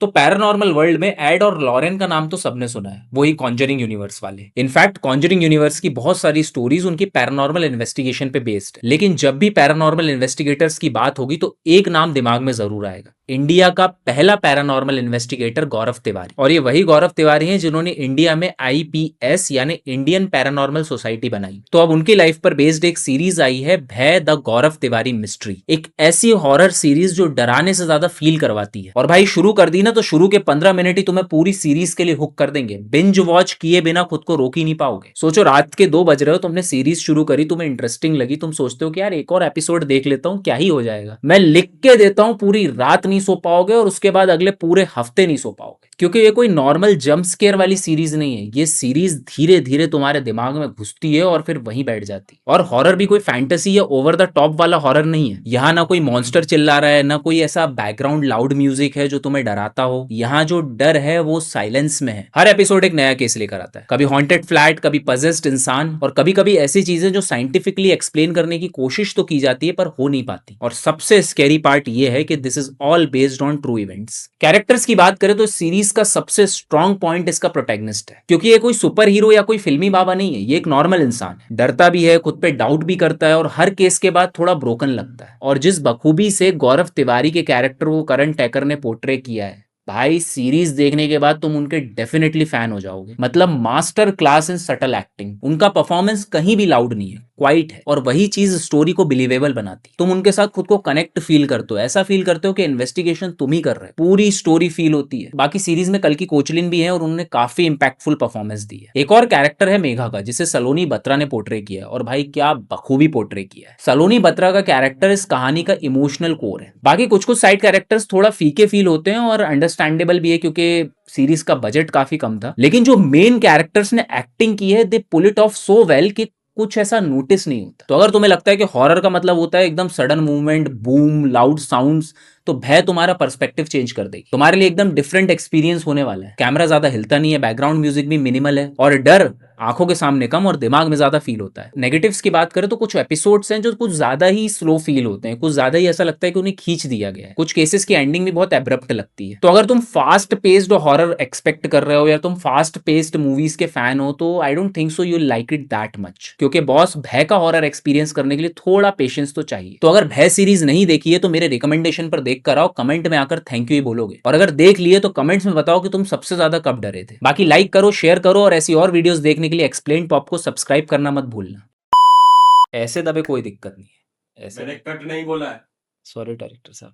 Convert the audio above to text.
तो paranormal world में add और लॉरेन का नाम तो सबने सुना है, वही कॉन्जरिंग यूनिवर्स वाले। इनफैक्ट कॉन्जरिंग यूनिवर्स की बहुत सारी स्टोरीज उनकी पैरानॉर्मल इन्वेस्टिगेशन पे बेस्ड है। लेकिन जब भी पैरानॉर्मल इन्वेस्टिगेटर्स की बात होगी तो एक नाम दिमाग में जरूर आएगा, इंडिया का पहला पैरानॉर्मल इन्वेस्टिगेटर गौरव तिवारी। और ये वही गौरव तिवारी हैं जिन्होंने इंडिया में आईपीएस यानी इंडियन पैरानॉर्मल सोसाइटी बनाई। तो अब उनकी लाइफ पर बेस्ड एक सीरीज आई है, भय द गौरव तिवारी मिस्ट्री, एक ऐसी हॉरर सीरीज जो डराने से ज्यादा फील करवाती है। और भाई शुरू कर दी ना तो शुरू के 15 मिनट ही तुम्हें पूरी सीरीज के लिए हुक कर देंगे, बिंज वॉच किए बिना खुद को रोक ही नहीं पाओगे। सोचो रात के 2 बज रहे हो, तुमने सीरीज शुरू करी, तुम्हें इंटरेस्टिंग लगी, तुम सोचते हो कि यार एक और एपिसोड देख लेता हूं, क्या ही हो जाएगा। मैं लिख के देता हूं पूरी रात नहीं सो पाओगे और उसके बाद अगले पूरे हफ्ते नहीं सो पाओगे, क्योंकि ये कोई नॉर्मल जंप स्केयर वाली सीरीज नहीं है। ये सीरीज धीरे धीरे तुम्हारे दिमाग में घुसती है और फिर वहीं बैठ जाती है। और हॉरर भी कोई फैंटेसी या ओवर द टॉप वाला हॉरर नहीं है। यहाँ ना कोई मॉन्स्टर चिल्ला रहा है, ना कोई ऐसा बैकग्राउंड लाउड म्यूजिक है जो तुम्हें डराता हो। यहाँ जो डर है वो साइलेंस में है। हर एपिसोड एक नया केस लेकर आता है, कभी हॉन्टेड फ्लैट, कभी पजेस्ड इंसान, और कभी कभी ऐसी चीजें जो साइंटिफिकली एक्सप्लेन करने की कोशिश तो की जाती है पर हो नहीं पाती। और सबसे स्कैरी पार्ट ये है कि this is all based on true events. Characters की बात करें तो सीरीज का सबसे स्ट्रॉन्ग पॉइंट इसका प्रोटैगनिस्ट है, क्योंकि ये कोई सुपर हीरो या कोई फिल्मी बाबा नहीं है, ये एक नॉर्मल इंसान है। डरता भी है, खुद पे डाउट भी करता है और हर केस के बाद थोड़ा ब्रोकन लगता है। और जिस बखूबी से गौरव तिवारी के कैरेक्टर को करण टैकर ने पोर्ट्रे किया है, भाई सीरीज देखने के बाद तुम उनके डेफिनेटली फैन हो जाओगे। मतलब master class in subtle acting. उनका परफॉर्मेंस कहीं भी लाउड नहीं है, क्वाइट है, और वही चीज स्टोरी को बिलीवेबल बनाती है। तुम उनके साथ खुद को कनेक्ट फील करते हो, ऐसा फील करते हो कि इन्वेस्टिगेशन तुम ही कर रहे हो, पूरी स्टोरी फील होती है। बाकी सीरीज में कल की कोचलिन भी है और उन्होंने काफी इंपैक्टफुल परफॉर्मेंस दी है। एक और कैरेक्टर है मेघा का, जिसे सलोनी बत्रा ने पोर्ट्रे किया है, और भाई क्या बखूबी पोर्ट्रे किया है। सलोनी बत्रा का कैरेक्टर इस कहानी का इमोशनल कोर है। बाकी कुछ कुछ साइड कैरेक्टर्स थोड़ा फीके फील होते हैं और अंडरस्टैंडेबल भी है, क्योंकि सीरीज का बजट काफी कम था। लेकिन जो मेन कैरेक्टर्स ने एक्टिंग की है, they pull it off so well कि कुछ ऐसा नोटिस नहीं होता। तो अगर तुम्हें लगता है कि हॉरर का मतलब होता है एकदम sudden movement, boom, loud sounds, तो भय तुम्हारा पर्सपेक्टिव चेंज कर देगी। तुम्हारे लिए एकदम डिफरेंट एक्सपीरियंस होने वाला है। कैमरा ज्यादा हिलता नहीं है, बैकग्राउंड म्यूजिक भी मिनिमल है, और डर आंखों के सामने कम और दिमाग में ज्यादा फील होता है। नेगेटिव्स की बात करें तो कुछ एपिसोड्स हैं जो कुछ ज्यादा ही स्लो फील होते हैं, कुछ ज्यादा ही ऐसा लगता है कि उन्हें खींच दिया गया है। कुछ केसेस की एंडिंग भी बहुत एब्रप्ट लगती है। तो अगर तुम फास्ट पेस्ड हॉरर एक्सपेक्ट कर रहे हो या तुम फास्ट पेस्ड मूवीज के फैन हो, तो I don't think so you like it that much, क्योंकि बॉस भय का हॉरर एक्सपीरियंस करने के लिए थोड़ा पेशेंस तो चाहिए। तो अगर भय सीरीज नहीं देखी है तो मेरे रिकमेंडेशन पर देख कर आओ, कमेंट में आकर थैंक यू ही बोलोगे। और अगर देख लिए तो कमेंट्स में बताओ कि तुम सबसे ज्यादा कब डरे थे। बाकी लाइक करो, शेयर करो, और ऐसी और वीडियोस देखने के लिए एक्सप्लेन पॉप को सब्सक्राइब करना मत भूलना। ऐसे दबे कोई दिक्कत नहीं है, ऐसे। मैंने कट नहीं बोला है। सॉरी डायरेक्टर साहब।